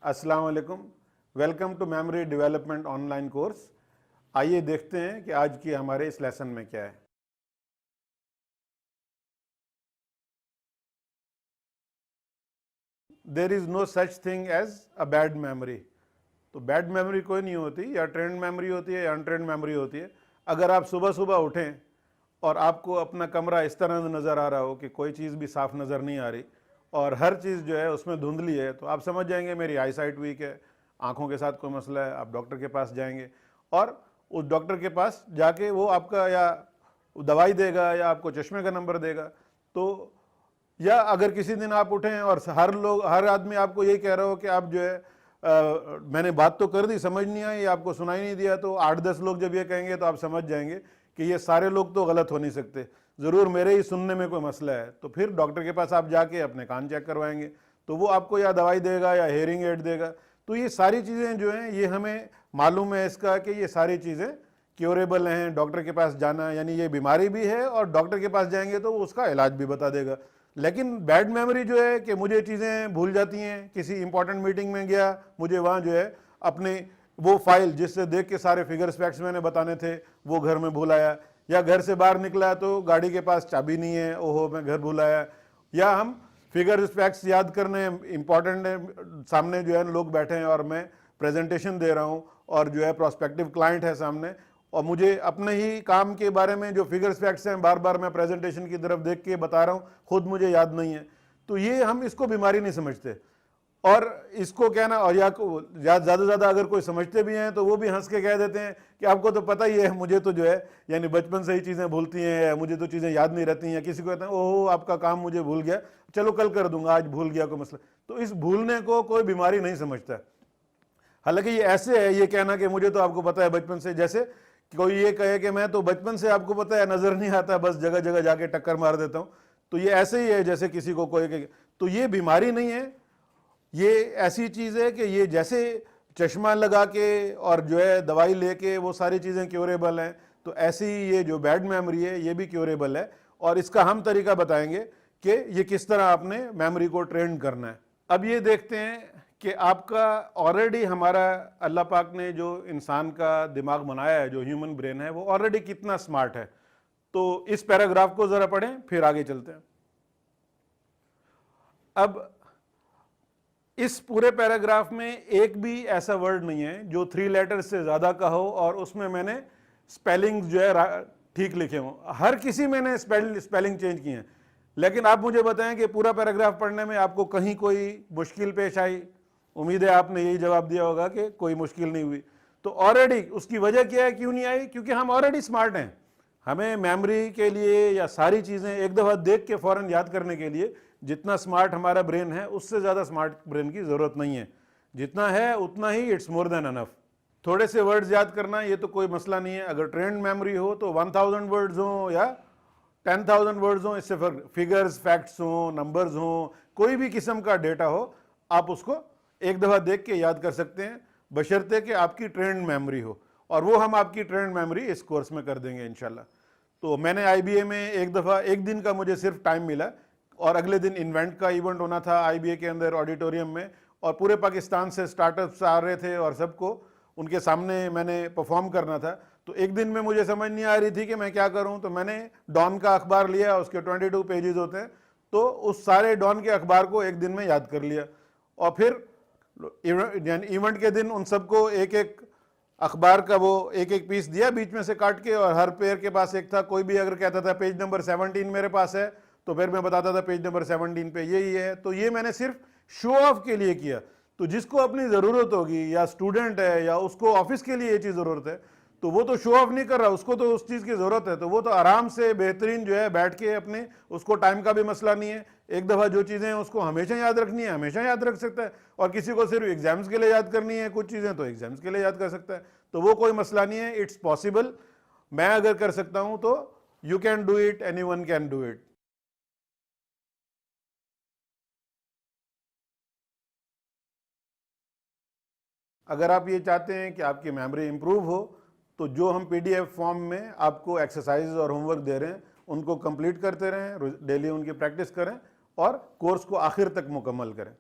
अस्सलाम वालेकुम। Welcome to memory development online course. आइए देखते हैं कि आज की हमारे इस लेसन में क्या है। There is no such thing as a bad memory. तो बैड मेमोरी कोई नहीं होती, या ट्रेंड मेमोरी होती है या अनट्रेंड मेमोरी होती है। अगर आप सुबह सुबह उठें और आपको अपना कमरा इस तरह नज़र आ रहा हो कि कोई चीज़ भी साफ नज़र नहीं आ रही और हर चीज़ जो है उसमें धुंधली है, तो आप समझ जाएंगे मेरी आई साइट वीक है, आंखों के साथ कोई मसला है। आप डॉक्टर के पास जाएंगे और उस डॉक्टर के पास जाके वो आपका या दवाई देगा या आपको चश्मे का नंबर देगा। तो या अगर किसी दिन आप उठें और हर आदमी आपको यही कह रहा हो कि आप जो है मैंने बात तो कर दी, समझ नहीं आई, आपको सुनाई नहीं दिया, तो 8-10 लोग जब ये कहेंगे तो आप समझ जाएंगे कि ये सारे लोग तो गलत हो नहीं सकते, ज़रूर मेरे ही सुनने में कोई मसला है। तो फिर डॉक्टर के पास आप जाके अपने कान चेक करवाएंगे, तो वो आपको या दवाई देगा या हेयरिंग एड देगा। तो ये सारी चीज़ें जो हैं ये हमें मालूम है इसका कि ये सारी चीज़ें क्योरेबल हैं। डॉक्टर के पास जाना यानी ये बीमारी भी है और डॉक्टर के पास जाएंगे तो वो उसका इलाज भी बता देगा। लेकिन बैड मेमोरी जो है कि मुझे चीज़ें भूल जाती हैं, किसी इंपॉर्टेंट मीटिंग में गया, मुझे वहाँ जो है अपने वो फाइल जिससे देख के सारे फिगर्स फैक्ट्स मैंने बताने थे वो घर में भूल आया, या घर से बाहर निकला तो गाड़ी के पास चाबी नहीं है, ओहो मैं घर भूल आया। या हम फिगर्स फैक्ट्स याद करने इंपॉर्टेंट है, सामने जो है लोग बैठे हैं और मैं प्रेजेंटेशन दे रहा हूँ और जो है प्रोस्पेक्टिव क्लाइंट है सामने, और मुझे अपने ही काम के बारे में जो फिगर्स फैक्ट्स हैं बार बार मैं प्रेजेंटेशन की तरफ देख के बता रहा हूँ, खुद मुझे याद नहीं है। तो ये हम इसको बीमारी नहीं समझते, और इसको कहना, और या ज़्यादा से ज़्यादा अगर कोई समझते भी हैं तो वो भी हंस के कह देते हैं कि आपको तो पता ही है, मुझे तो जो है यानी बचपन से ही चीज़ें भूलती हैं, मुझे तो चीज़ें याद नहीं रहती हैं। किसी को कहते हैं ओहो आपका काम मुझे भूल गया, चलो कल कर दूंगा, आज भूल गया कोई मसला। तो इस भूलने को कोई बीमारी नहीं समझता। हालांकि ये ऐसे है ये कहना कि मुझे तो आपको पता है बचपन से, जैसे कोई ये कहे कि मैं तो बचपन से आपको पता है नजर नहीं आता, बस जगह जगह जाके टक्कर मार देता हूं। तो ये ऐसे ही है जैसे किसी को कोई कहे। तो ये बीमारी नहीं है, ये ऐसी चीज है कि ये जैसे चश्मा लगा के और जो है दवाई लेके वो सारी चीजें क्योरेबल हैं, तो ऐसी ये जो बैड मेमोरी है ये भी क्योरेबल है। और इसका हम तरीका बताएंगे कि ये किस तरह आपने मेमोरी को ट्रेन करना है। अब ये देखते हैं कि आपका ऑलरेडी हमारा अल्लाह पाक ने जो इंसान का दिमाग बनाया है, जो ह्यूमन ब्रेन है, वो ऑलरेडी कितना स्मार्ट है। तो इस पैराग्राफ को जरा पढ़ें फिर आगे चलते हैं। अब इस पूरे पैराग्राफ में एक भी ऐसा वर्ड नहीं है जो 3 लेटर्स से ज्यादा का हो और उसमें मैंने स्पेलिंग जो है ठीक लिखे हों। हर किसी मैंने स्पेलिंग चेंज की है। लेकिन आप मुझे बताएं कि पूरा पैराग्राफ पढ़ने में आपको कहीं कोई मुश्किल पेश आई? उम्मीद है आपने यही जवाब दिया होगा कि कोई मुश्किल नहीं हुई। तो ऑलरेडी उसकी वजह क्या है, क्यों नहीं आई? क्योंकि हम ऑलरेडी स्मार्ट हैं। हमें मेमोरी के लिए या सारी चीज़ें एक दफ़ा देख के फ़ौरन याद करने के लिए जितना स्मार्ट हमारा ब्रेन है उससे ज़्यादा स्मार्ट ब्रेन की ज़रूरत नहीं है। जितना है उतना ही इट्स मोर देन अनफ। थोड़े से वर्ड्स याद करना ये तो कोई मसला नहीं है। अगर ट्रेंड मेमोरी हो तो 1000 वर्ड्स हों या 10,000 वर्ड्स हों, इससे फर्क, फिगर्स फैक्ट्स हों, नंबर्स हों, कोई भी किस्म का डेटा हो, आप उसको एक दफ़ा देख के याद कर सकते हैं, बशर्ते कि आपकी ट्रेंड मेमोरी हो। और वो हम आपकी ट्रेंड मेमोरी इस कोर्स में कर देंगे इंशाल्लाह। तो मैंने IBA में एक दफ़ा एक दिन का मुझे सिर्फ टाइम मिला और अगले दिन इन्वेंट का इवेंट होना था IBA के अंदर ऑडिटोरियम में, और पूरे पाकिस्तान से स्टार्टअप्स आ रहे थे और सबको उनके सामने मैंने परफॉर्म करना था। तो एक दिन में मुझे समझ नहीं आ रही थी कि मैं क्या करूं, तो मैंने डॉन का अखबार लिया, उसके 22 पेजेस होते हैं, तो उस सारे डॉन के अखबार को एक दिन में याद कर लिया। और फिर इवेंट के दिन उन सबको एक एक अखबार का वो एक एक पीस दिया बीच में से काट के, और हर पेयर के पास एक था। कोई भी अगर कहता था पेज नंबर 17 मेरे पास है, तो फिर मैं बताता था पेज नंबर 17 पे यही है। तो ये मैंने सिर्फ शो ऑफ के लिए किया। तो जिसको अपनी ज़रूरत होगी, या स्टूडेंट है या उसको ऑफिस के लिए ये चीज़ ज़रूरत है, तो वो तो शो ऑफ नहीं कर रहा, उसको तो उस चीज़ की ज़रूरत है, तो वो तो आराम से बेहतरीन जो है बैठ के अपने, उसको टाइम का भी मसला नहीं है। एक दफ़ा जो चीज़ें हैं उसको हमेशा याद रखनी है, हमेशा याद रख सकता है। और किसी को सिर्फ एग्जाम्स के लिए याद करनी है कुछ चीज़ें, तो एग्जाम्स के लिए याद कर सकता है। तो वो कोई मसला नहीं है, इट्स पॉसिबल। मैं अगर कर सकता हूँ तो you can do it, anyone can do it. अगर आप ये चाहते हैं कि आपकी मेमोरी इंप्रूव हो, तो जो हम PDF फॉर्म में आपको एक्सरसाइज और होमवर्क दे रहे हैं उनको कंप्लीट करते रहें, डेली उनकी प्रैक्टिस करें और कोर्स को आखिर तक मुकम्मल करें।